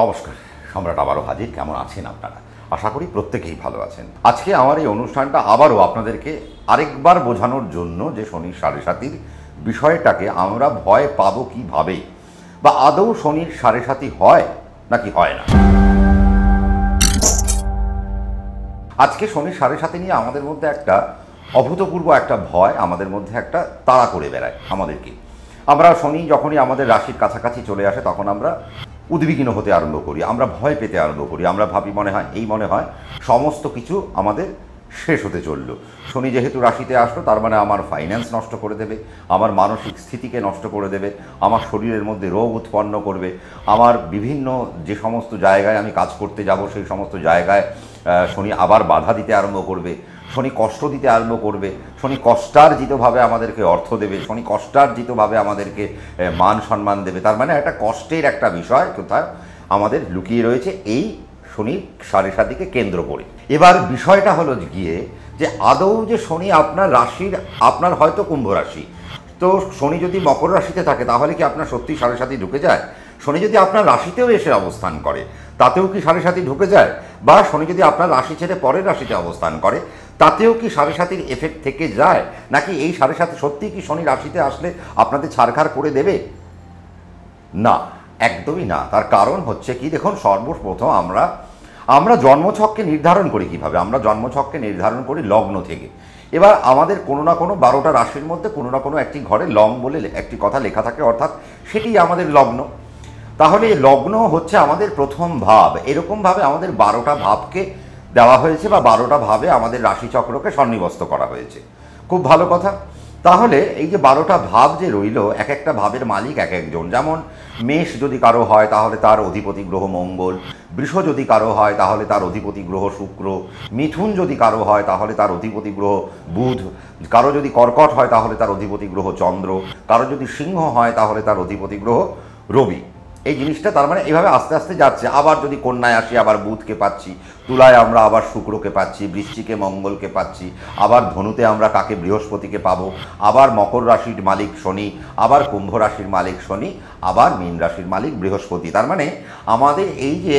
নমস্কার, সম্রাট আবারও হাজির। কেমন আছেন আপনারা? আশা করি প্রত্যেকেই ভালো আছেন। আজকে আমার এই অনুষ্ঠানটা আবারও আপনাদেরকে আরেকবার বোঝানোর জন্য যে শনির সাড়ে সাতির বিষয়টাকে আমরা ভয় পাবো কিভাবে, বা আদৌ শনির সাড়ে সাতি হয় নাকি হয় না। আজকে শনির সাড়ে সাতি নিয়ে আমাদের মধ্যে একটা অভূতপূর্ব একটা ভয় আমাদের মধ্যে একটা তাড়া করে বেড়ায় আমাদেরকে। আমরা শনি যখনই আমাদের রাশির কাছাকাছি চলে আসে তখন আমরা উদ্বিগ্ন হতে আরম্ভ করি, আমরা ভয় পেতে আরম্ভ করি। আমরা ভাবি মনে হয় সমস্ত কিছু আমাদের শেষ হতে চললো। শনি যেহেতু রাশিতে আসলো তার মানে আমার ফাইন্যান্স নষ্ট করে দেবে, আমার মানসিক স্থিতিকে নষ্ট করে দেবে, আমার শরীরের মধ্যে রোগ উৎপন্ন করবে, আমার বিভিন্ন যে সমস্ত জায়গায় আমি কাজ করতে যাব সেই সমস্ত জায়গায় শনি আবার বাধা দিতে আরম্ভ করবে, শনি কষ্ট দিতে আরম্ভ করবে, শনি কষ্টার্জিতভাবে আমাদেরকে অর্থ দেবে, শনি কষ্টার্জিতভাবে আমাদেরকে মান সম্মান দেবে। তার মানে একটা কষ্টের একটা বিষয় কোথায় আমাদের লুকিয়ে রয়েছে এই শনির সাড়ে সাতিকে কেন্দ্র করে। এবার বিষয়টা হলো গিয়ে যে আদৌ যে শনি আপনার রাশির, আপনার হয়তো কুম্ভ রাশি, তো শনি যদি মকর রাশিতে থাকে তাহলে কি আপনার সত্যি সাড়ে সাতি ঢুকে যায়? শনি যদি আপনার রাশিতেও এসে অবস্থান করে তাতেও কি সাড়ে সাতি ঢুকে যায়? বা শনি যদি আপনার রাশি ছেড়ে পরের রাশিতে অবস্থান করে তাতেও কি সাড়ে সাতির এফেক্ট থেকে যায়? নাকি এই সাড়ে সাতি সত্যিই কি শনি রাশিতে আসলে আপনাদের ছাড়খাড় করে দেবে? না, একদমই না। তার কারণ হচ্ছে কি, দেখুন, সর্বপ্রথম আমরা জন্মছককে নির্ধারণ করি কিভাবে? আমরা জন্মছককে নির্ধারণ করি লগ্ন থেকে। এবার আমাদের কোনো না কোনো 12টা রাশির মধ্যে কোনো না কোনো একটি ঘরে লং বলে একটি কথা লেখা থাকে, অর্থাৎ সেটি আমাদের লগ্ন। তাহলে লগ্ন হচ্ছে আমাদের প্রথম ভাব। এরকমভাবে আমাদের 12টা ভাবকে দেওয়া হয়েছে, বা 12টা ভাবে আমাদের রাশিচক্রকে সন্নিবস্ত করা হয়েছে। খুব ভালো কথা। তাহলে এই যে 12টা ভাব যে রইল, এক একটা ভাবের মালিক এক একজন। যেমন মেষ যদি কারো হয় তাহলে তার অধিপতি গ্রহ মঙ্গল, বৃষ যদি কারো হয় তাহলে তার অধিপতি গ্রহ শুক্র, মিথুন যদি কারো হয় তাহলে তার অধিপতি গ্রহ বুধ, কারো যদি কর্কট হয় তাহলে তার অধিপতি গ্রহ চন্দ্র, কারো যদি সিংহ হয় তাহলে তার অধিপতি গ্রহ রবি। এই জিনিসটা তার মানে এইভাবে আস্তে আস্তে যাচ্ছে। আবার যদি কন্যায় আসি আবার বুধকে পাচ্ছি, তুলায় আমরা আবার শুক্রকে পাচ্ছি, বৃশ্চিকে মঙ্গলকে পাচ্ছি, আবার ধনুতে আমরা কাকে বৃহস্পতিকে পাবো, আবার মকর রাশির মালিক শনি, আবার কুম্ভ রাশির মালিক শনি, আবার মীন রাশির মালিক বৃহস্পতি। তার মানে আমাদের এই যে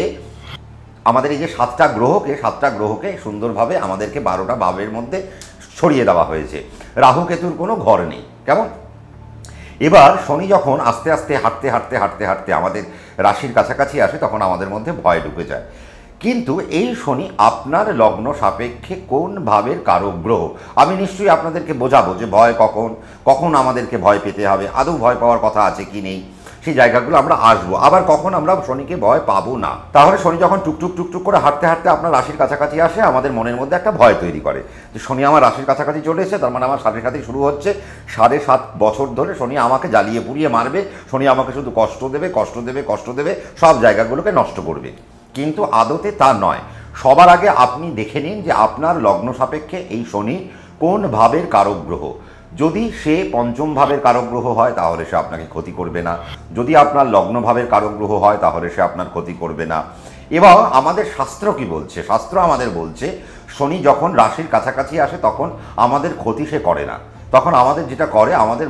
7টা গ্রহকে সুন্দরভাবে আমাদেরকে 12টা ভাবের মধ্যে ছড়িয়ে দেওয়া হয়েছে। রাহু কেতুর কোনো ঘর নেই। কেমন? এবার শনি যখন আস্তে আস্তে হাঁটতে আমাদের রাশির কাছাকাছি আসে তখন আমাদের মধ্যে ভয় ঢুকে যায়। কিন্তু এই শনি আপনার লগ্ন সাপেক্ষে কোন ভাবের কারক গ্রহ? আমি নিশ্চয়ই আপনাদেরকে বোঝাবো যে ভয় কখন আমাদেরকে ভয় পেতে হবে, আদৌ ভয় পাওয়ার কথা আছে কি নেই, সেই জায়গাগুলো আমরা আসবো। আবার কখন আমরা শনিকে ভয় পাবো না। তাহলে শনি যখন টুকটুক করে হাঁটতে আপনার রাশির কাছাকাছি আসে, আমাদের মনের মধ্যে একটা ভয় তৈরি করে যে শনি আমার রাশির কাছাকাছি চলে এসেছে, তার মানে আমার সাড়ে সাতি শুরু হচ্ছে। 7.5 বছর ধরে শনি আমাকে জ্বালিয়ে পুড়িয়ে মারবে, শনি আমাকে শুধু কষ্ট দেবে, সব জায়গাগুলোকে নষ্ট করবে। কিন্তু আদতে তা নয়। সবার আগে আপনি দেখে নিন যে আপনার লগ্ন সাপেক্ষে এই শনি কোন ভাবের কারক গ্রহ। যদি সে পঞ্চম ভাবের কারক গ্রহ হয় তাহলে সে আপনাকে ক্ষতি করবে না। যদি আপনার লগ্ন ভাবের কারক গ্রহ হয় তাহলে সে আপনার ক্ষতি করবে না। এবং আমাদের শাস্ত্র কি বলছে? শাস্ত্র আমাদের বলছে শনি যখন রাশির কাছাকাছি আসে তখন আমাদের ক্ষতি সে করে না। তখন আমাদের যেটা করে, আমাদের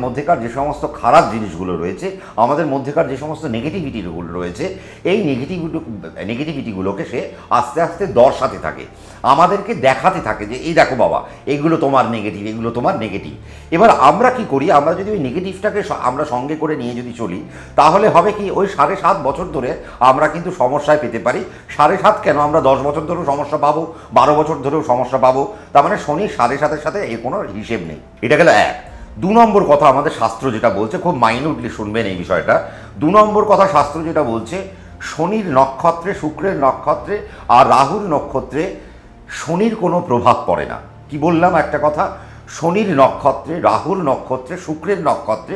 মধ্যেকার যে সমস্ত খারাপ জিনিসগুলো রয়েছে, আমাদের মধ্যেকার যে সমস্ত নেগেটিভিটিগুলো রয়েছে, এই নেগেটিভিটিগুলোকে সে আস্তে আস্তে দর্শাতে থাকে, আমাদেরকে দেখাতে থাকে যে এই দেখো বাবা, এইগুলো তোমার নেগেটিভ। এবার আমরা কি করি? আমরা যদি ওই নেগেটিভটাকে আমরা সঙ্গে করে নিয়ে যদি চলি তাহলে হবে কি, ওই 7.5 বছর ধরে আমরা কিন্তু সমস্যায় পেতে পারি। 7.5 কেন, আমরা 10 বছর ধরেও সমস্যা পাবো, 12 বছর ধরেও সমস্যা পাবো। তার মানে শনি 7.5-এর সাথে এর কোনো হিসেব নেই। এটা গেল এক। 2 নম্বর কথা আমাদের শাস্ত্র যেটা বলছে, খুব মাইনিউটলি শুনবেন এই বিষয়টা। 2 নম্বর কথা শাস্ত্র যেটা বলছে, শনির নক্ষত্রে, শুক্রের নক্ষত্রে আর রাহুর নক্ষত্রে শনির কোনো প্রভাব পড়ে না। কি বললাম একটা কথা? শনির নক্ষত্রে, রাহুর নক্ষত্রে, শুক্রের নক্ষত্রে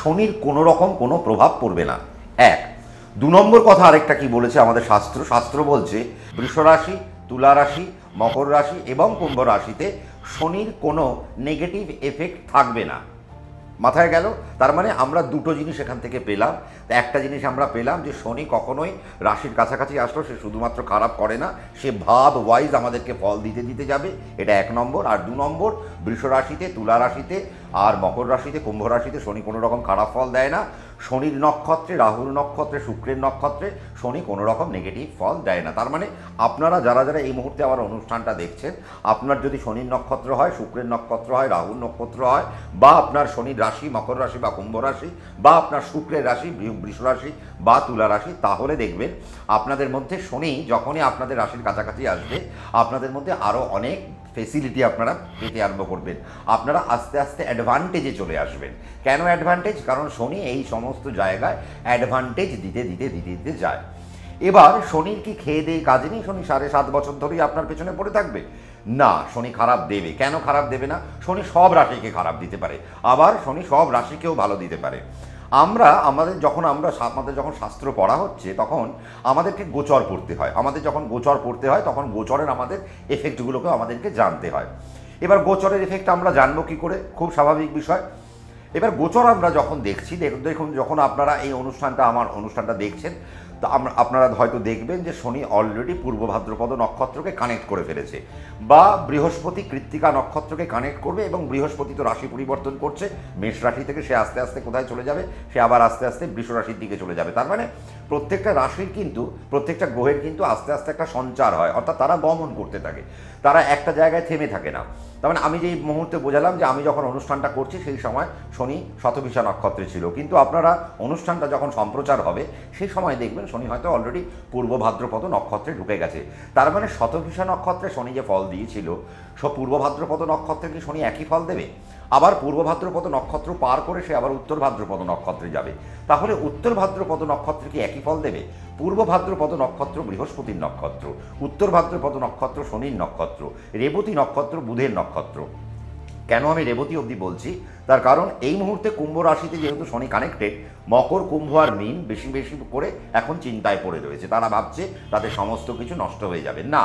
শনির কোনো রকম কোনো প্রভাব পড়বে না। 1। 2 নম্বর কথা আরেকটা কি বলেছে আমাদের শাস্ত্র? শাস্ত্র বলছে বৃষ রাশি, তুলা রাশি, মকর রাশি এবং কুম্ভ রাশিতে শনির কোনো নেগেটিভ এফেক্ট থাকবে না। মাথায় গেল? তার মানে আমরা দুটো জিনিস এখান থেকে পেলাম। একটা জিনিস আমরা পেলাম যে শনি কখনোই রাশির কাছাকাছি আসলো সে শুধুমাত্র খারাপ করে না, সে ভাব ওয়াইজ আমাদেরকে ফল দিতে যাবে। এটা 1 নম্বর। আর 2 নম্বর, বৃষ রাশিতে, তুলা রাশিতে আর মকর রাশিতে, কুম্ভ রাশিতে শনি কোনো রকম খারাপ ফল দেয় না। শনির নক্ষত্রে, রাহুর নক্ষত্রে, শুক্রের নক্ষত্রে শনি কোনো রকম নেগেটিভ ফল দেয় না। তার মানে আপনারা যারা যারা এই মুহূর্তে আমার অনুষ্ঠানটা দেখছেন, আপনার যদি শনির নক্ষত্র হয়, শুক্রের নক্ষত্র হয়, রাহুর নক্ষত্র হয়, বা আপনার শনির রাশি মকর রাশি বা কুম্ভ রাশি, বা আপনার শুক্রের রাশি বৃষ রাশি বা তুলা রাশি, তাহলে দেখবেন আপনাদের মধ্যে শনি যখনই আপনাদের রাশির কাছাকাছি আসবে, আপনাদের মধ্যে আরও অনেক ফেসিলিটি আপনারা পেতে আরম্ভ করবেন। আপনারা আস্তে আস্তে অ্যাডভান্টেজে চলে আসবেন। কেন অ্যাডভান্টেজ? কারণ শনি এই সমস্ত জায়গায় অ্যাডভান্টেজ দিতে দিতে দিতে দিতে যায়। এবার শনির কি খেয়ে দিয়ে কাজে নেই? শনি 7.5 বছর ধরেই আপনার পেছনে পড়ে থাকবে? না, শনি খারাপ দেবে। কেন খারাপ দেবে না? শনি সব রাশিকে খারাপ দিতে পারে, আবার শনি সব রাশিকেও ভালো দিতে পারে। আমাদের যখন শাস্ত্র পড়া হচ্ছে, তখন আমাদেরকে গোচর পড়তে হয়। আমাদের যখন গোচর পড়তে হয়, তখন গোচরের আমাদের এফেক্টগুলোকে আমাদেরকে জানতে হয়। এবার গোচরের এফেক্ট আমরা জানবো কী করে? খুব স্বাভাবিক বিষয়। এবার গোচর আমরা যখন দেখছি, দেখুন যখন আপনারা এই আমার অনুষ্ঠানটা দেখছেন, তো আপনারা হয়তো দেখবেন যে শনি অলরেডি পূর্ব ভাদ্রপদ নক্ষত্রকে কানেক্ট করে ফেলেছে, বা বৃহস্পতি কৃত্তিকা নক্ষত্রকে কানেক্ট করবে, এবং বৃহস্পতি তো রাশি পরিবর্তন করছে, মেষ রাশি থেকে সে আস্তে আস্তে কোথায় চলে যাবে? সে আবার আস্তে আস্তে বৃষ রাশির দিকে চলে যাবে। তার মানে প্রত্যেকটা রাশির কিন্তু, প্রত্যেকটা গ্রহের কিন্তু আস্তে আস্তে একটা সঞ্চার হয়, অর্থাৎ তারা গমন করতে থাকে, তারা একটা জায়গায় থেমে থাকে না। তার মানে আমি যেই মুহূর্তে বোঝালাম যে আমি যখন অনুষ্ঠানটা করছি সেই সময় শনি শতভিষা নক্ষত্রে ছিল, কিন্তু আপনারা অনুষ্ঠানটা যখন সম্প্রচার হবে সেই সময় দেখবেন শনি হয়তো অলরেডি পূর্ব ভাদ্রপদ নক্ষত্রে ঢুকে গেছে। তার মানে শতভিষা নক্ষত্রে শনি যে ফল দিয়েছিল, পূর্ব ভাদ্রপদ নক্ষত্রে কি শনি একই ফল দেবে? আবার পূর্ব ভাদ্রপদ নক্ষত্র পার করে সে আবার উত্তর ভাদ্রপদ নক্ষত্রে যাবে, তাহলে উত্তর ভাদ্রপদ নক্ষত্রে কি একই ফল দেবে? পূর্ব ভাদ্রপদ নক্ষত্র বৃহস্পতির নক্ষত্র, উত্তর ভাদ্রপদ নক্ষত্র শনির নক্ষত্র, রেবতী নক্ষত্র বুধের নক্ষত্র। কেন আমি রেবতী অবধি বলছি? তার কারণ এই মুহূর্তে কুম্ভ রাশিতে যেহেতু শনি কানেক্টেড, মকর, কুম্ভ আর মীন বেশি বেশি করে এখন চিন্তায় পড়ে রয়েছে। তারা ভাবছে তাদের সমস্ত কিছু নষ্ট হয়ে যাবে। না,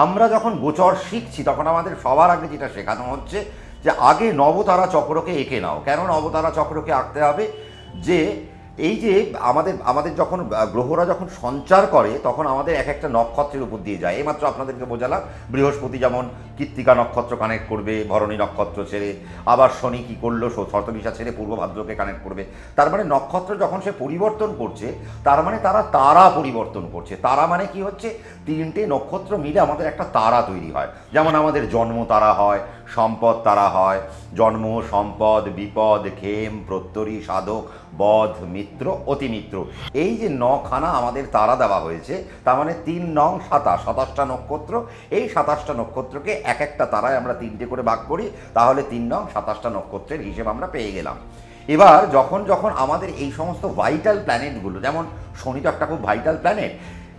আমরা যখন গোচর শিখছি তখন আমাদের সবার আগে যেটা শেখানো হচ্ছে যে আগে নবতারা চক্রকে এঁকে নাও। কেন নবতারা চক্রকে আঁকতে হবে? যে এই যে আমাদের যখন গ্রহরা যখন সঞ্চার করে, তখন আমাদের এক একটা নক্ষত্রের উপর দিয়ে যায়। এইমাত্র আপনাদেরকে বোঝালাম, বৃহস্পতি যেমন কৃত্তিকা নক্ষত্র কানেক্ট করবে ভরণী নক্ষত্র ছেড়ে, আবার শনি কী করলো? শতভিষা ছেড়ে পূর্ব ভাদ্রকে কানেক্ট করবে। তার মানে নক্ষত্র যখন সে পরিবর্তন করছে, তার মানে তারা পরিবর্তন করছে। তারা মানে কি হচ্ছে? তিনটে নক্ষত্র মিলে আমাদের একটা তারা তৈরি হয়। যেমন আমাদের জন্ম তারা হয়, সম্পদ তারা হয়, জন্ম, সম্পদ, বিপদ, ক্ষেম, প্রত্যরী, সাধক, বধ, মিত্র, অতিমিত্র। এই যে 9খানা আমাদের তারা দেওয়া হয়েছে, তার মানে 3 9 27টা নক্ষত্র। এই 27টা নক্ষত্রকে এক একটা তারায় আমরা 3টে করে ভাগ করি, তাহলে 3 9 27টা নক্ষত্রের হিসেব আমরা পেয়ে গেলাম। এবার যখন যখন আমাদের এই সমস্ত ভাইটাল প্ল্যানেটগুলো, যেমন শনি তো একটা খুব ভাইটাল প্ল্যানেট,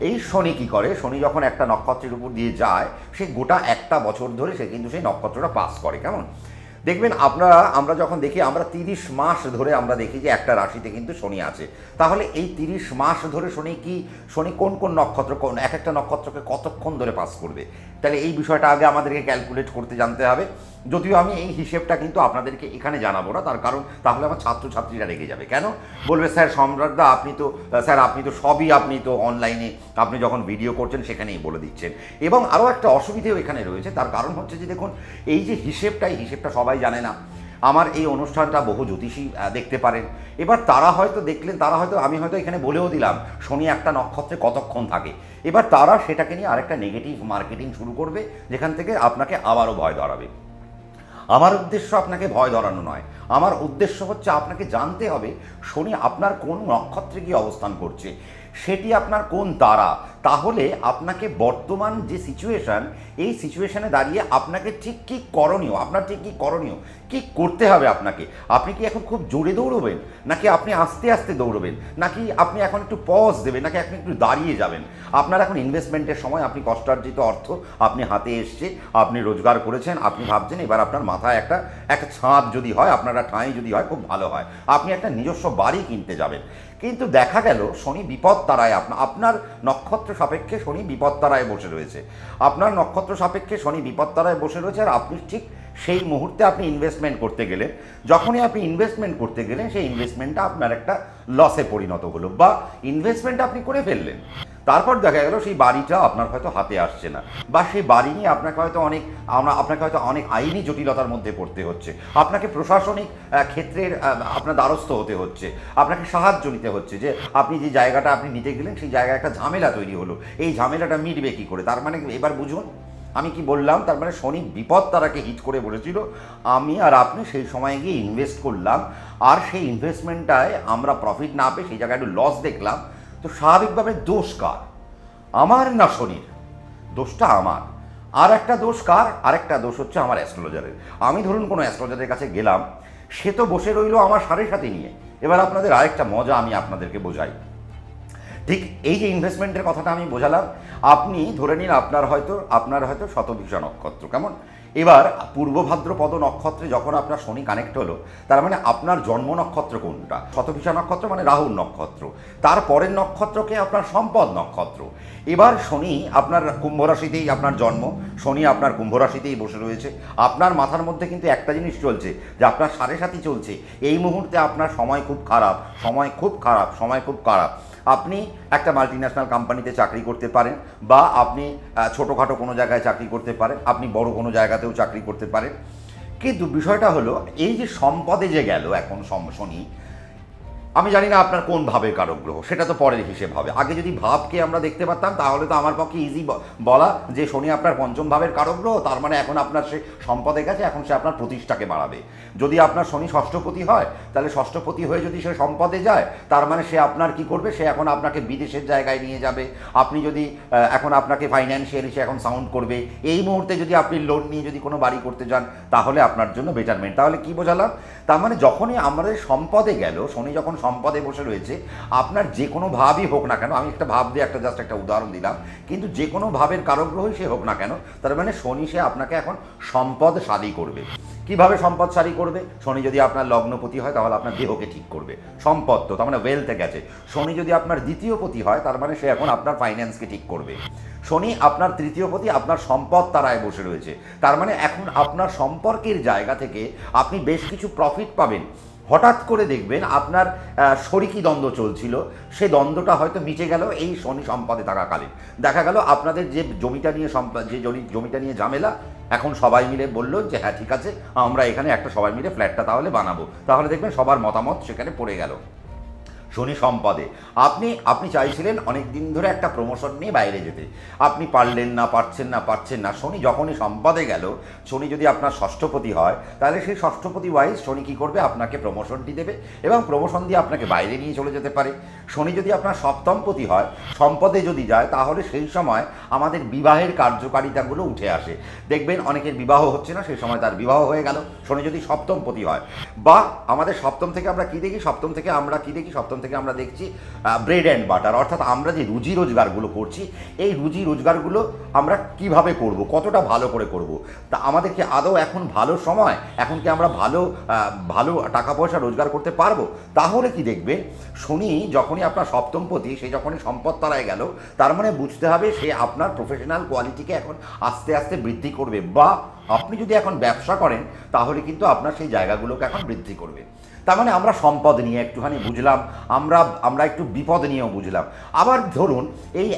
এই শনি কী করে? শনি যখন একটা নক্ষত্রের উপর দিয়ে যায়, সে গোটা একটা বছর ধরে সে কিন্তু সেই নক্ষত্রটা পাস করে। কেমন দেখবেন আমরা যখন দেখি, আমরা 30 মাস ধরে আমরা দেখি যে একটা রাশিতে কিন্তু শনি আছে। তাহলে এই 30 মাস ধরে শনি কোন কোন নক্ষত্র, এক একটা নক্ষত্রকে কতক্ষণ ধরে পাস করবে? তাহলে এই বিষয়টা আগে আমাদেরকে ক্যালকুলেট করতে জানতে হবে। যদিও আমি এই হিসেবটা কিন্তু আপনাদেরকে এখানে জানাবো না, তার কারণ তাহলে আমার ছাত্রছাত্রীরা রেগে যাবে। কেন বলবে? স্যার সম্রাটদা আপনি তো সবই আপনি তো অনলাইনে আপনি যখন ভিডিও করছেন সেখানেই বলে দিচ্ছেন। এবং আরও একটা অসুবিধেও এখানে রয়েছে, তার কারণ হচ্ছে যে দেখুন, এই যে হিসেবটা সবাই জানে না। আমার এই অনুষ্ঠানটা বহু জ্যোতিষী দেখতে পারেন। এবার তারা হয়তো দেখলেন, আমি হয়তো এখানে বলেও দিলাম শনি একটা নক্ষত্রে কতক্ষণ থাকে। এবার তারা সেটাকে নিয়ে আরেকটা নেগেটিভ মার্কেটিং শুরু করবে, যেখান থেকে আপনাকে আবারও ভয় ধরাবে। আমার উদ্দেশ্য আপনাকে ভয় ধরানো নয়, আমার উদ্দেশ্য হচ্ছে আপনাকে জানতে হবে শনি আপনার কোন নক্ষত্রে গিয়ে অবস্থান করছে, সেটি আপনার কোন তারা। তাহলে আপনাকে বর্তমান যে সিচুয়েশান, এই সিচুয়েশানে দাঁড়িয়ে আপনাকে ঠিক কী করণীয়, কী করতে হবে আপনাকে। আপনি কি এখন খুব জোরে দৌড়বেন, নাকি আপনি আস্তে আস্তে দৌড়বেন, নাকি আপনি এখন একটু পজ দেবেন, নাকি আপনি একটু দাঁড়িয়ে যাবেন? আপনার এখন ইনভেস্টমেন্টের সময়, আপনি কষ্টার্জিত অর্থ আপনি হাতে এসছে, আপনি রোজগার করেছেন, আপনি ভাবছেন এবার আপনার মাথায় একটা ছাদ যদি হয়, আপনার ঠাঁই যদি হয়, খুব ভালো হয়, আপনি একটা নিজস্ব বাড়ি কিনতে যাবেন। কিন্তু দেখা গেল শনি বিপদ তারায়, আপনার নক্ষত্র সাপেক্ষে শনি বিপদ তারায় বসে রয়েছে। আপনার নক্ষত্র সাপেক্ষে শনি বিপদ তারায় বসে রয়েছে, আর আপনি ঠিক সেই মুহূর্তে আপনি ইনভেস্টমেন্ট করতে গেলেন। যখনই আপনি ইনভেস্টমেন্ট করতে গেলেন, সেই ইনভেস্টমেন্টটা আপনার একটা লসে পরিণত হলো, বা ইনভেস্টমেন্ট আপনি করে ফেললেন। তারপর দেখা গেল সেই বাড়িটা আপনার হয়তো হাতে আসছে না, বা সেই বাড়ি নিয়ে আপনাকে হয়তো অনেক আইনি জটিলতার মধ্যে পড়তে হচ্ছে, আপনাকে প্রশাসনিক ক্ষেত্রের আপনার দ্বারস্থ হতে হচ্ছে, আপনাকে সাহায্য নিতে হচ্ছে, যে আপনি যে জায়গাটা আপনি নিতে গেলেন সেই জায়গায় একটা ঝামেলা তৈরি হলো, এই ঝামেলাটা মিটবে কী করে। তার মানে এবার বুঝুন আমি কি বললাম, তার মানে শনি বিপদ তারাকে হিট করে বলেছিল, আমি আর আপনি সেই সময় গিয়ে ইনভেস্ট করলাম, আর সেই ইনভেস্টমেন্টটায় আমরা প্রফিট না পেয়ে সেই জায়গায় একটু লস দেখলাম, তো স্বাভাবিকভাবে দোষ কার? আমার না শনির? দোষটা আমার। আর একটা দোষ কার? আরেকটা দোষ হচ্ছে আমার অ্যাস্ট্রোলজারের। আমি ধরুন কোনো অ্যাস্ট্রোলজারের কাছে গেলাম, সে তো বসে রইলো আমার সাথে নিয়ে। এবার আপনাদের আরেকটা মজা আমি আপনাদেরকে বোঝাই। ঠিক এই যে ইনভেস্টমেন্টের কথাটা আমি বোঝালাম, আপনি ধরে নিন আপনার হয়তো শতভিষা নক্ষত্র, কেমন? এবার পূর্ব ভাদ্রপদ নক্ষত্রে যখন আপনার শনি কানেক্ট হলো, তার মানে আপনার জন্ম নক্ষত্র কোনটা? শতভিষা নক্ষত্র মানে রাহুর নক্ষত্র, তার পরের নক্ষত্রকে আপনার সম্পদ নক্ষত্র। এবার শনি আপনার কুম্ভ রাশিতেই আপনার জন্ম, শনি আপনার কুম্ভ রাশিতেই বসে রয়েছে। আপনার মাথার মধ্যে কিন্তু একটা জিনিস চলছে, যে আপনার সাথে চলছে এই মুহূর্তে আপনার সময় খুব খারাপ, সময় খুব খারাপ, সময় খুব খারাপ। আপনি একটা মাল্টিন্যাশনাল কোম্পানিতে চাকরি করতে পারেন, বা আপনি ছোটোখাটো কোনো জায়গায় চাকরি করতে পারেন, আপনি বড় কোনো জায়গাতেও চাকরি করতে পারেন। কিন্তু বিষয়টা হলো এই যে সম্পদে যে গেল এখন শনি, আমি জানি না আপনার কোন ভাবের কারক গ্রহ, সেটা তো পরের হিসেব হবে। আগে যদি ভাবকে আমরা দেখতে পারতাম তাহলে তো আমার পক্ষে ইজি বলা যে শনি আপনার পঞ্চম ভাবের কারক গ্রহ, তার মানে এখন আপনার সে সম্পদে গেছে, এখন সে আপনার প্রতিষ্ঠাকে বাড়াবে। যদি আপনার শনি ষষ্ঠপতি হয়, তাহলে ষষ্ঠপতি হয়ে যদি সে সম্পদে যায়, তার মানে সে আপনার কি করবে? সে এখন আপনাকে বিদেশের জায়গায় নিয়ে যাবে। আপনি যদি এখন আপনাকে ফাইন্যান্সিয়ালি সে এখন সাউন্ড করবে। এই মুহূর্তে যদি আপনি লোন নিয়ে যদি কোনো বাড়ি করতে যান, তাহলে আপনার জন্য বেটারমেন্ট। তাহলে কি বোঝালাম? তার মানে যখনই আমাদের সম্পদে গেল, শনি যখন সম্পদে বসে রয়েছে, আপনার যে কোনো ভাবই হোক না কেন, আমি একটা ভাব দিয়ে জাস্ট একটা উদাহরণ দিলাম, কিন্তু যে কোনো ভাবের কারক গ্রহই সে হোক না কেন, তার মানে শনি সে আপনাকে এখন সম্পদশালী করবে। কিভাবে সম্পদশালী করবে? শনি যদি আপনার লগ্নপতি হয় তাহলে আপনার দেহকে ঠিক করবে, সম্পদ তো তার মানে ওয়েলথে গেছে। শনি যদি আপনার দ্বিতীয়পতি হয়, তার মানে সে এখন আপনার ফাইন্যান্সকে ঠিক করবে। শনি আপনার তৃতীয়পতি, আপনার সম্পদ তারায় বসে রয়েছে, তার মানে এখন আপনার সম্পর্কের জায়গা থেকে আপনি বেশ কিছু প্রফিট পাবেন। হঠাৎ করে দেখবেন আপনার শরিকি দ্বন্দ্ব চলছিল, সেই দ্বন্দ্বটা হয়তো মিটে গেল এই শনি সম্পদে থাকাকালীন। দেখা গেল আপনাদের যে জমিটা নিয়ে ঝামেলা, এখন সবাই মিলে বললো যে হ্যাঁ ঠিক আছে, আমরা এখানে একটা সবাই মিলে ফ্ল্যাটটা তাহলে বানাবো। তাহলে দেখবেন সবার মতামত সেখানে পড়ে গেল শনি সম্পদে। আপনি চাইছিলেন অনেক দিন ধরে একটা প্রমোশন নিয়ে বাইরে যেতে, আপনি পারলেন না, পারছেন না। শনি যখনই সম্পদে গেল, শনি যদি আপনার ষষ্ঠপতি হয়, তাহলে সেই ষষ্ঠপতি ওয়াইজ শনি কী করবে? আপনাকে প্রমোশনটি দেবে, এবং প্রমোশন দিয়ে আপনাকে বাইরে নিয়ে চলে যেতে পারে। শনি যদি আপনার সপ্তমপতি হয়, সম্পদে যদি যায়, তাহলে সেই সময় আমাদের বিবাহের কার্যকারিতাগুলো উঠে আসে। দেখবেন অনেকের বিবাহ হচ্ছে না, সেই সময় তার বিবাহ হয়ে গেল, শনি যদি সপ্তমপতি হয়। বা আমাদের সপ্তম থেকে আমরা কী দেখি? সপ্তম থেকে আমরা দেখছি ব্রেড অ্যান্ড বাটার, অর্থাৎ আমরা যে রুজি রোজগারগুলো করছি, এই রুজি রোজগারগুলো আমরা কিভাবে করব, কতটা ভালো করে করব। তা আমাদের কি আদৌ এখন ভালো সময়? এখন কি আমরা ভালো টাকা পয়সা রোজগার করতে পারবো? তাহলে কি দেখবেন শনি যখনই আপনার সপ্তমপতি, সে যখনই সম্পদ তারায় গেল, তার মানে বুঝতে হবে সে আপনার প্রফেশনাল কোয়ালিটিকে এখন আস্তে আস্তে বৃদ্ধি করবে। বা আপনি যদি এখন ব্যবসা করেন, তাহলে কিন্তু আপনার সেই জায়গাগুলোকে এখন বৃদ্ধি করবে। তার মানে আমরা সম্পদ নিয়ে একটুখানি বুঝলাম, আমরা একটু বিপদ নিয়েও বুঝলাম। আবার ধরুন এই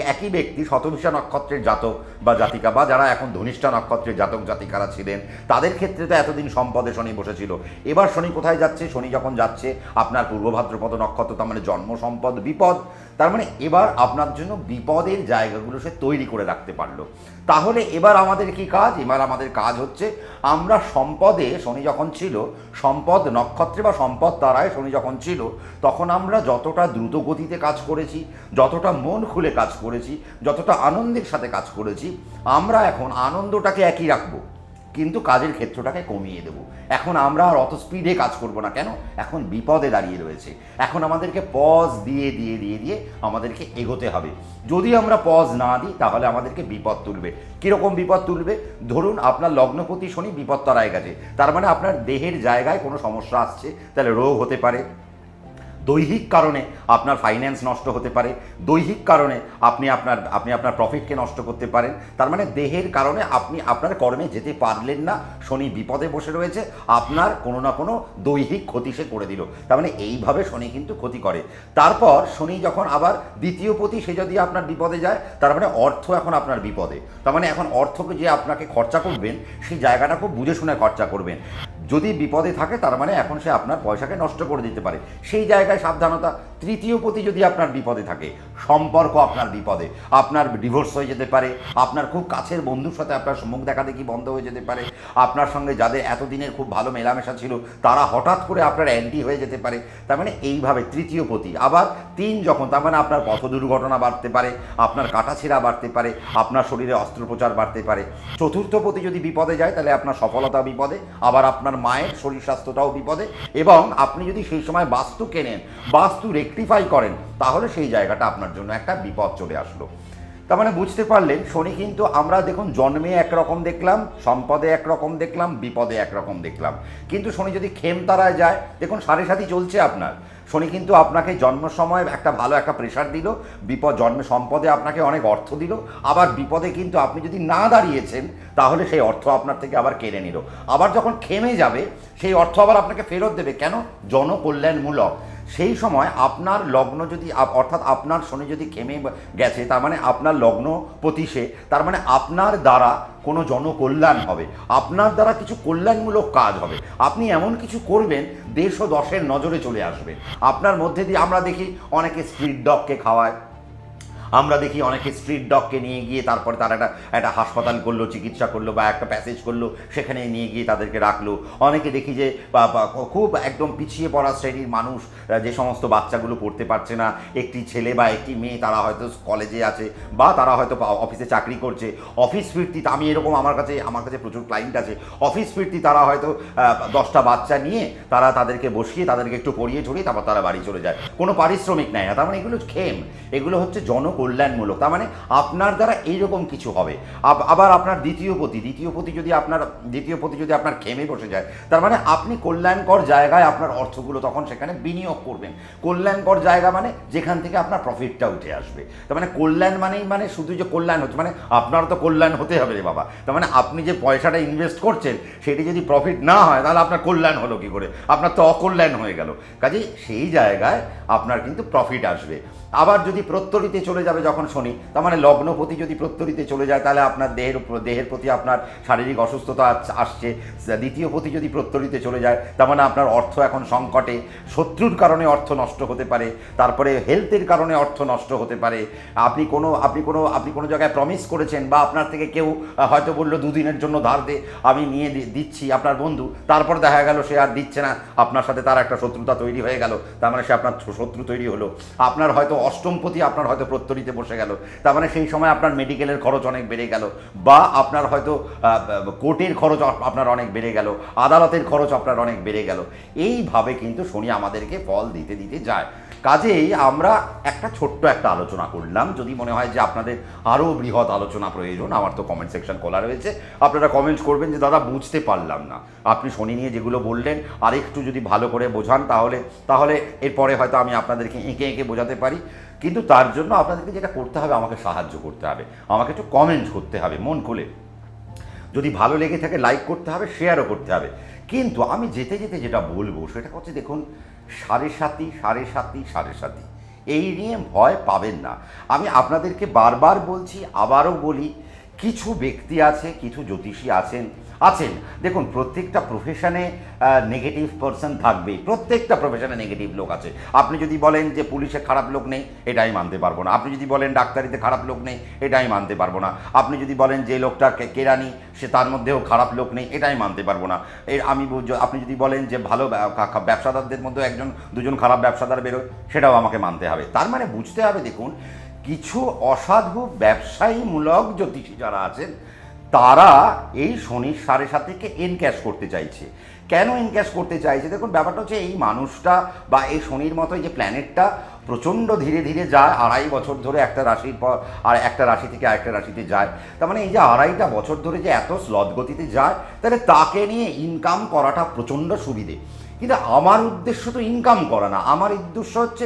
একই ব্যক্তি শতভিষা নক্ষত্রের জাতক বা জাতিকা, বা যারা এখন ধনিষ্ঠা নক্ষত্রের জাতক জাতিকারা ছিলেন, তাদের ক্ষেত্রে তো এতদিন সম্পদে শনি বসেছিল। এবার শনি কোথায় যাচ্ছে? শনি যখন যাচ্ছে আপনার পূর্ব ভাদ্রপদ নক্ষত্র, তার মানে জন্ম সম্পদ বিপদ। তার মানে এবার আপনার জন্য বিপদের জায়গাগুলো সে তৈরি করে রাখতে পারলো। তাহলে এবার আমাদের কি কাজ? এবার আমাদের কাজ হচ্ছে, আমরা সম্পদে শনি যখন ছিল, সম্পদ নক্ষত্রে বা সম্পদ তারায় শনি যখন ছিল, তখন আমরা যতটা দ্রুত গতিতে কাজ করেছি, যতটা মন খুলে কাজ করেছি, যতটা আনন্দের সাথে কাজ করেছি, আমরা এখন আনন্দটাকে একই রাখবো, কিন্তু কাজের ক্ষেত্রটাকে কমিয়ে দেবো। এখন আমরা আর অত স্পিডে কাজ করব না। কেন? এখন বিপদে দাঁড়িয়ে রয়েছে। এখন আমাদেরকে পজ দিয়ে আমাদেরকে এগোতে হবে। যদি আমরা পজ না দিই, তাহলে আমাদেরকে বিপদ তুলবে। কীরকম বিপদ তুলবে? ধরুন আপনার লগ্নপতি শনি বিপদ তারায় গেছে, তার মানে আপনার দেহের জায়গায় কোনো সমস্যা আসছে, তাহলে রোগ হতে পারে, দৈহিক কারণে আপনার ফাইন্যান্স নষ্ট হতে পারে, দৈহিক কারণে আপনি আপনার প্রফিটকে নষ্ট করতে পারেন। তার মানে দেহের কারণে আপনি আপনার কর্মে যেতে পারলেন না, শনি বিপদে বসে রয়েছে, আপনার কোনো না কোনো দৈহিক ক্ষতি সে করে দিল। তার মানে এইভাবে শনি কিন্তু ক্ষতি করে। তারপর শনি যখন আবার দ্বিতীয় পতি, সে যদি আপনার বিপদে যায়, তার মানে অর্থ এখন আপনার বিপদে। তার মানে এখন অর্থকে যে আপনাকে খরচা করবেন, সেই জায়গাটা খুব বুঝে শুনে খরচা করবেন। যদি বিপদে থাকে তার মানে এখন সে আপনার পয়সাকে নষ্ট করে দিতে পারে, সেই জায়গায় সাবধানতা। তৃতীয় পতি যদি আপনার বিপদে থাকে, সম্পর্ক আপনার বিপদে, আপনার ডিভোর্স হয়ে যেতে পারে, আপনার খুব কাছের বন্ধুর সাথে আপনার মুখ দেখাদেখি বন্ধ হয়ে যেতে পারে, আপনার সঙ্গে যাদের এতদিনের খুব ভালো মেলামেশা ছিল তারা হঠাৎ করে আপনার অ্যান্টি হয়ে যেতে পারে। তার মানে এইভাবে তৃতীয় পতি। আবার 3 যখন, তার মানে আপনার পথ দুর্ঘটনা বাড়তে পারে, আপনার কাটাছেঁড়া বাড়তে পারে, আপনার শরীরে অস্ত্রোপচার বাড়তে পারে। চতুর্থ পতি যদি বিপদে যায় তাহলে আপনার সফলতা বিপদে, আবার আপনার মায়ের শরীর স্বাস্থ্যটাও বিপদে। এবং আপনি যদি সেই সময় বাস্তু কেনেন, বাস্তু রেকটিফাই করেন, তাহলে সেই জায়গাটা আপনার জন্য একটা বিপদ চলে আসলো। তার মানে বুঝতে পারলেন শনি কিন্তু আমরা দেখুন জন্মে একরকম দেখলাম, সম্পদে একরকম দেখলাম, বিপদে একরকম দেখলাম। কিন্তু শনি যদি খেমতারায় যায়, দেখুন 7.5 চলছে আপনার, শনি কিন্তু আপনাকে জন্ম সময় একটা ভালো একটা প্রেশার দিল, জন্মে সম্পদে আপনাকে অনেক অর্থ দিল, আবার বিপদে কিন্তু আপনি যদি না দাঁড়িয়েছেন তাহলে সেই অর্থ আপনার থেকে আবার কেড়ে নিল। আবার যখন খেমে যাবে সেই অর্থ আবার আপনাকে ফেরত দেবে। কেন? জনকল্যাণমূলক। সেই সময় আপনার লগ্ন যদি, অর্থাৎ আপনার শনি যদি খেমে গেছে, তার মানে আপনার লগ্ন পতিশে, তার মানে আপনার দ্বারা কোনো জনকল্যাণ হবে, আপনার দ্বারা কিছু কল্যাণমূলক কাজ হবে, আপনি এমন কিছু করবেন দেশ ও দশের নজরে চলে আসবে। আপনার মধ্যে দিয়ে আমরা দেখি অনেকে স্ট্রিট ডগকে খাওয়ায়, আমরা দেখি অনেকে স্ট্রিট ডগকে নিয়ে গিয়ে তারপরে তারা একটা হাসপাতাল করলো, চিকিৎসা করলো, বা একটা প্যাসেজ করলো, সেখানে নিয়ে গিয়ে তাদেরকে রাখলো। অনেকে দেখি যে খুব একদম পিছিয়ে পড়া শ্রেণীর মানুষ, যে সমস্ত বাচ্চাগুলো পড়তে পারছে না, একটি ছেলে বা একটি মেয়ে, তারা হয়তো কলেজে আছে বা তারা হয়তো অফিসে চাকরি করছে, অফিস ফিরতি, আমি এরকম আমার কাছে প্রচুর ক্লায়েন্ট আছে, অফিস ফিরতি তারা হয়তো 10টা বাচ্চা নিয়ে তারা তাদেরকে বসিয়ে তাদেরকে একটু পড়িয়ে ঝরিয়ে তারপর তারা বাড়ি চলে যায়, কোনো পারিশ্রমিক নেয় না। তার মানে এগুলো খেম, এগুলো হচ্ছে কল্যাণমূলক। তার মানে আপনার দ্বারা এইরকম কিছু হবে। আবার আপনার দ্বিতীয় পতি যদি আপনার খেমে বসে যায়, তার মানে আপনি কল্যাণকর জায়গায় আপনার অর্থগুলো তখন সেখানে বিনিয়োগ করবেন। কল্যাণকর জায়গা মানে যেখান থেকে আপনার প্রফিটটা উঠে আসবে। তার মানে কল্যাণ মানে শুধু যে কল্যাণ হচ্ছে, মানে আপনারও তো কল্যাণ হতে হবে রে বাবা। তার মানে আপনি যে পয়সাটা ইনভেস্ট করছেন সেটি যদি প্রফিট না হয় তাহলে আপনার কল্যাণ হলো কি করে? আপনার তো অকল্যাণ হয়ে গেল। কাজেই সেই জায়গায় আপনার কিন্তু প্রফিট আসবে। আবার যদি প্রত্যরিতে চলে যাবে যখন শনি, তার মানে লগ্নপতি যদি প্রত্যরিতে চলে যায় তাহলে আপনার দেহের প্রতি আপনার শারীরিক অসুস্থতা আসছে। দ্বিতীয় পতি যদি প্রত্যরিতে চলে যায় তার মানে আপনার অর্থ এখন সংকটে, শত্রুর কারণে অর্থ নষ্ট হতে পারে, তারপরে হেলথের কারণে অর্থ নষ্ট হতে পারে। আপনি কোনো জায়গায় প্রমিস করেছেন, বা আপনার থেকে কেউ হয়তো বললো 2 দিনের জন্য ধার দে, আমি নিয়ে দিচ্ছি, আপনার বন্ধু, তারপর দেখা গেল সে আর দিচ্ছে না, আপনার সাথে তার একটা শত্রুতা তৈরি হয়ে গেল, তার মানে সে আপনার শত্রু তৈরি হলো। আপনার হয়তো অষ্টমপতি আপনার হয়তো প্রত্যরিতে বসে গেল, তার মানে সেই সময় আপনার মেডিকেলের খরচ অনেক বেড়ে গেল, বা আপনার হয়তো কোর্টের খরচ আপনার অনেক বেড়ে গেল, আদালতের খরচ আপনার অনেক বেড়ে গেল। এইভাবে কিন্তু শনি আমাদেরকে ফল দিতে দিতে যায়। কাজেই আমরা একটা ছোট্ট একটা আলোচনা করলাম। যদি মনে হয় যে আপনাদের আরও বৃহৎ আলোচনা প্রয়োজন, আমার তো কমেন্ট সেকশন খোলা রয়েছে, আপনারা কমেন্ট করবেন যে দাদা বুঝতে পারলাম না, আপনি শনি নিয়ে যেগুলো বললেন আরেকটু যদি ভালো করে বোঝান তাহলে এরপরে হয়তো আমি আপনাদেরকে এঁকে বোঝাতে পারি। কিন্তু তার জন্য আপনাদেরকে যেটা করতে হবে, আমাকে সাহায্য করতে হবে, আমাকে একটু কমেন্ট করতে হবে মন খুলে। যদি ভালো লেগে থাকে লাইক করতে হবে, শেয়ারও করতে হবে। কিন্তু আমি যেতে যেতে যেটা বলবো সেটা হচ্ছে, দেখুন 7.5 এই নিয়ে ভয় পাবেন না। আমি আপনাদেরকে বারবার বলছি, আবারও বলি, কিছু ব্যক্তি আছে, কিছু জ্যোতিষী আছেন। দেখুন প্রত্যেকটা প্রফেশনে নেগেটিভ পারসন থাকবেই, প্রত্যেকটা প্রফেশনে নেগেটিভ লোক আছে। আপনি যদি বলেন যে পুলিশে খারাপ লোক নেই, এটাই মানতে পারবো না। আপনি যদি বলেন ডাক্তারিতে খারাপ লোক নেই, এটাই মানতে পারবো না। আপনি যদি বলেন যে লোকটা কেরানি, সে তার মধ্যেও খারাপ লোক নেই, এটাই মানতে পারবো না। আপনি যদি বলেন যে ভালো ব্যবসাদারদের মধ্যে 1-2জন খারাপ ব্যবসাদার বেরোয়, সেটাও আমাকে মানতে হবে। তার মানে বুঝতে হবে, দেখুন কিছু অসাধু ব্যবসায়ীমূলক জ্যোতিষী যারা আছেন, তারা এই শনির 7.5-কে এনক্যাশ করতে চাইছে। কেন এনক্যাশ করতে চাইছে? দেখুন ব্যাপারটা হচ্ছে, এই মানুষটা বা এই শনির মতো যে প্ল্যানেটটা প্রচণ্ড ধীরে ধীরে যায়, 2.5 বছর ধরে একটা রাশির পর আর একটা রাশি থেকে আরেকটা রাশিতে যায়। তার মানে এই যে 2.5টা বছর ধরে যে এত স্লথ গতিতে যায়, তাহলে তাকে নিয়ে ইনকাম করাটা প্রচণ্ড সুবিধে। কিন্তু আমার উদ্দেশ্য তো ইনকাম করা না, আমার উদ্দেশ্য হচ্ছে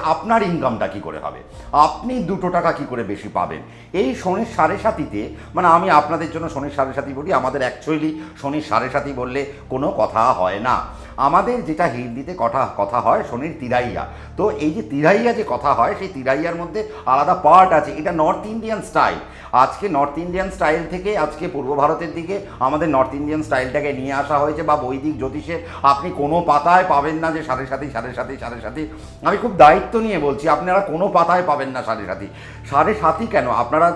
আপনার ইনকামটা কি করে হবে, আপনি 2 টাকা কি করে বেশি পাবেন। এই শনির সাড়ে সাতিতে মানে আমি আপনাদের জন্য শনির সাড়ে সাতি বলি, আমাদের অ্যাকচুয়ালি শনির সাড়ে সাতি বললে কোনো কথা হয় না, আমাদের যেটা হিন্দিতে কথা হয় শনির তিরাইয়া। তো এই যে তিরাইয়া যে কথা হয়, সেই তিরাইয়ার মধ্যে আলাদা পার্ট আছে। এটা নর্থ ইন্ডিয়ান স্টাইল। আজকে নর্থ ইন্ডিয়ান স্টাইল থেকে আজকে পূর্ব ভারতের দিকে আমাদের নর্থ ইন্ডিয়ান স্টাইলটাকে নিয়ে আসা হয়েছে। বা বৈদিক জ্যোতিষে আপনি কোনো পাতায় পাবেন না যে সাড়ে সাতি সাড়ে সাতি সাড়ে সাতি। আমি খুব দায়িত্ব নিয়ে বলছি, আপনারা কোনো পাতায় পাবেন না সাড়ে সাতি। সাড়ে সাতি কেন, আপনারা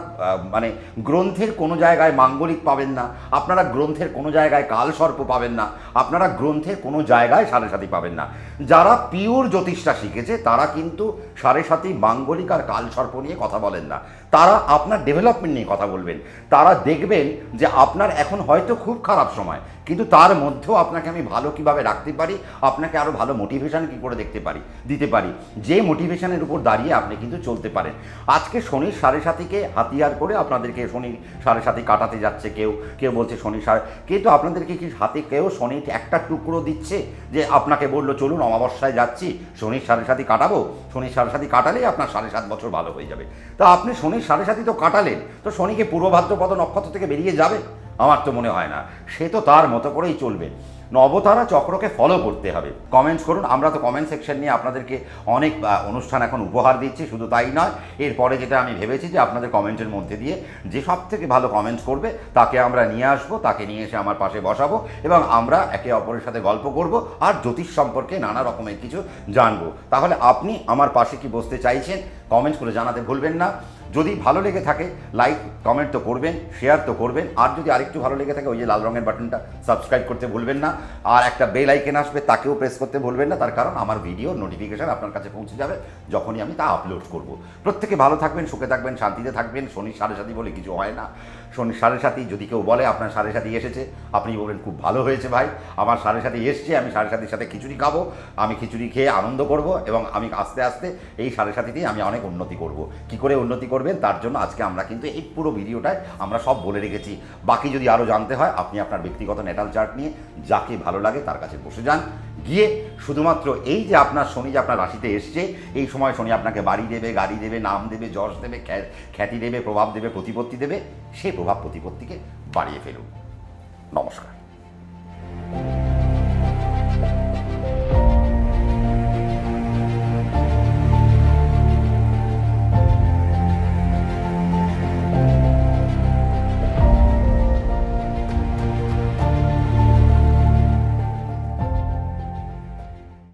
মানে গ্রন্থের কোনো জায়গায় মাঙ্গলিক পাবেন না, আপনারা গ্রন্থের কোনো জায়গায় কালসর্প পাবেন না, আপনারা গ্রন্থের কোনো জায়গায় সাড়ে সাতি পাবেন না। যারা পিওর জ্যোতিষটা শিখেছে তারা কিন্তু সাড়ে সাতি মাঙ্গলিক আর কালসর্প নিয়ে কথা বলেন না, তারা আপনার ডেভেলপমেন্ট নিয়ে কথা বলবেন। তারা দেখবেন যে আপনার এখন হয়তো খুব খারাপ সময়, কিন্তু তার মধ্যেও আপনাকে আমি ভালো কিভাবে রাখতে পারি, আপনাকে আরও ভালো মোটিভেশন কী করে দিতে পারি, যে মোটিভেশনের উপর দাঁড়িয়ে আপনি কিন্তু চলতে পারেন। আজকে শনির সাড়ে সাতিকে হাতিয়ার করে আপনাদেরকে শনির সাড়ে সাতি কাটাতে যাচ্ছে কেউ বলছে শনির সাড়ে, কিন্তু আপনাদেরকে কি হাতে কেউ শনির একটা টুকরো দিচ্ছে যে আপনাকে বললো চলুন অমাবস্যায় যাচ্ছি শনির সাড়ে সাতি কাটাবো, শনির সাড়ে সাতি কাটালেই আপনার 7.5 বছর ভালো হয়ে যাবে। তা আপনি শনির সাড়ে সাতি তো কাটালেন, তো শনিকে পূর্ব ভাদ্রপদ নক্ষত্র থেকে বেরিয়ে যাবে? আমার তো মনে হয় না। সে তো তার মতো করেই চলবে। নবতারা চক্রকে ফলো করতে হবে। কমেন্টস করুন, আমরা তো কমেন্ট সেকশন নিয়ে আপনাদেরকে অনেক অনুষ্ঠান এখন উপহার দিচ্ছি। শুধু তাই নয়, এরপরে যেটা আমি ভেবেছি যে আপনাদের কমেন্টের মধ্যে দিয়ে যে সব থেকে ভালো কমেন্টস করবে তাকে আমরা নিয়ে আসবো, তাকে নিয়ে এসে আমার পাশে বসাবো এবং আমরা একে অপরের সাথে গল্প করব আর জ্যোতিষ সম্পর্কে নানা রকমের কিছু জানবো। তাহলে আপনি আমার পাশে কি বসতে চাইছেন কমেন্টস করে জানাতে ভুলবেন না। যদি ভালো লেগে থাকে লাইক কমেন্ট তো করবেন, শেয়ার তো করবেন, আর যদি আরেকটু ভালো লেগে থাকে ওই যে লাল রঙের বাটনটা সাবস্ক্রাইব করতে ভুলবেন না, আর একটা বেল আইকন আসবে তাকেও প্রেস করতে ভুলবেন না। তার কারণ আমার ভিডিওর নোটিফিকেশান আপনার কাছে পৌঁছে যাবে যখনই আমি তা আপলোড করব। প্রত্যেকে ভালো থাকবেন, সুখে থাকবেন, শান্তিতে থাকবেন। শনির সাড়ে সাতি বলে কিছু হয় না। শনির সাড়ে সাতি যদি কেউ বলে আপনার সাড়ে সাতি এসেছে, আপনি বলবেন খুব ভালো হয়েছে ভাই, আমার সাড়ে সাতি এসছে, আমি সাড়ে সাতির সাথে খিচুড়ি খাবো, আমি খিচুড়ি খেয়ে আনন্দ করব এবং আমি আস্তে আস্তে এই সাড়ে সাতিতেই আমি অনেক উন্নতি করব। কি করে উন্নতি করবেন তার জন্য আজকে আমরা কিন্তু এই পুরো ভিডিওটায় আমরা সব বলে রেখেছি। বাকি যদি আরও জানতে হয় আপনি আপনার ব্যক্তিগত নেটাল চার্ট নিয়ে যাকে ভালো লাগে তার কাছে বসে যান, গিয়ে শুধুমাত্র এই যে আপনার শনি যে আপনার রাশিতে এসছে, এই সময় শনি আপনাকে বাড়ি দেবে, গাড়ি দেবে, নাম দেবে, যশ দেবে, খ্যাতি দেবে, প্রভাব দেবে, প্রতিপত্তি দেবে, সেই প্রভাব প্রতিপত্তিকে বাড়িয়ে ফেলুন। নমস্কার।